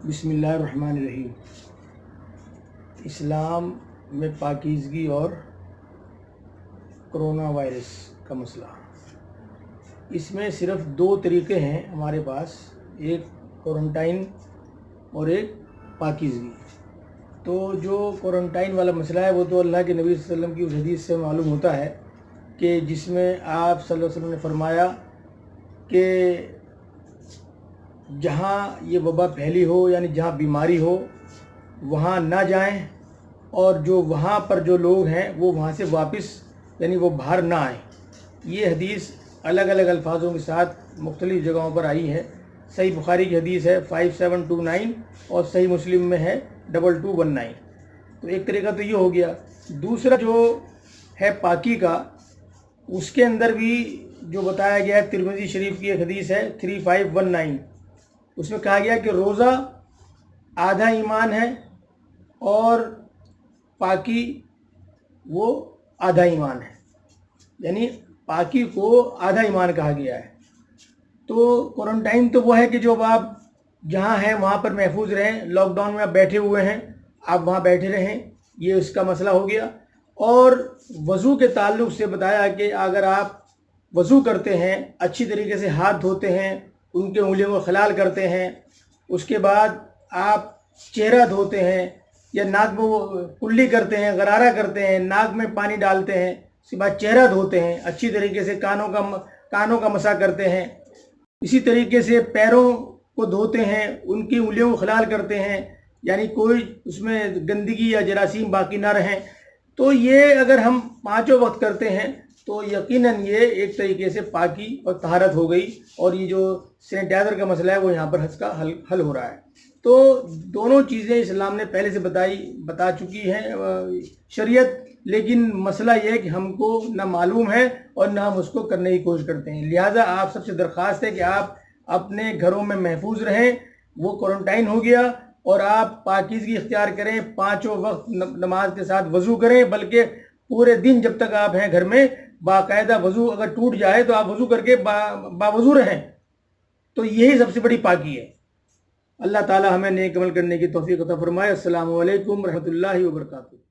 बिस्मिल्लाहिर्रहमानिर्रहीम। इस्लाम में पाकीज़गी और कोरोना वायरस का मसला, इसमें सिर्फ़ दो तरीक़े हैं हमारे पास, एक क्वारंटाइन और एक पाकीज़गी। तो जो क्वारंटाइन वाला मसला है वो तो अल्लाह के नबी सल्लल्लाहु अलैहि वसल्लम की उस हदीस से मालूम होता है कि जिसमें आप सल्लल्लाहु अलैहि वसल्लम ने फरमाया कि जहाँ ये वबा फैली हो यानी जहाँ बीमारी हो वहाँ ना जाएं, और जो वहाँ पर जो लोग हैं वो वहाँ से वापस यानी वो बाहर ना आएँ। ये हदीस अलग अलग अल्फाजों के साथ मुख्तलिफ़ जगहों पर आई है। सही बुखारी की हदीस है 5729 और सही मुस्लिम में है 2219। तो एक तरीका तो ये हो गया। दूसरा जो है पाकी का, उसके अंदर भी जो बताया गया है, तिरमिज़ी शरीफ की एक हदीस है 3519, उसमें कहा गया कि रोज़ा आधा ईमान है और पाकी वो आधा ईमान है, यानी पाकी को आधा ईमान कहा गया है। तो क्वारंटाइन तो वो है कि जो आप जहाँ हैं वहाँ पर महफूज रहें, लॉकडाउन में आप बैठे हुए हैं आप वहाँ बैठे रहें, ये उसका मसला हो गया। और वज़ू के ताल्लुक़ से बताया कि अगर आप वज़ू करते हैं, अच्छी तरीके से हाथ धोते हैं, उनके उंगलियों को खलाल करते हैं, उसके बाद आप चेहरा धोते हैं या नाक में कुल्ली करते हैं, गरारा करते हैं, नाक में पानी डालते हैं, उसके बाद चेहरा धोते हैं, अच्छी तरीके से कानों का मसा करते हैं, इसी तरीके से पैरों को धोते हैं, उनकी उंगलियों को खलाल करते हैं, यानी कोई उसमें गंदगी या जरासीम बाकी ना रहें। तो ये अगर हम पाँचों वक्त करते हैं तो यकीनन ये एक तरीके से पाकी और तहारत हो गई, और ये जो सैनिटाइज़र का मसला है वो यहाँ पर इसका हल हो रहा है। तो दोनों चीज़ें इस्लाम ने पहले से बता चुकी हैं शरीयत, लेकिन मसला ये है कि हमको ना मालूम है और ना हम उसको करने की कोशिश करते हैं। लिहाजा आप सबसे दरख्वास्त है कि आप अपने घरों में महफूज रहें, वो क्वारंटाइन हो गया, और आप पाकीज़गी इख्तियार करें, पाँचों वक्त नमाज के साथ वज़ू करें, बल्कि पूरे दिन जब तक आप हैं घर में बाकायदा वज़ू अगर टूट जाए तो आप वज़ू करके बावज़ू रहें। तो यही सबसे बड़ी पाकी है। अल्लाह ताला हमें नेक अमल करने की तौफीक अता फरमाए। अस्सलामु अलैकुम रहमतुल्लाहि व बरकातुहू।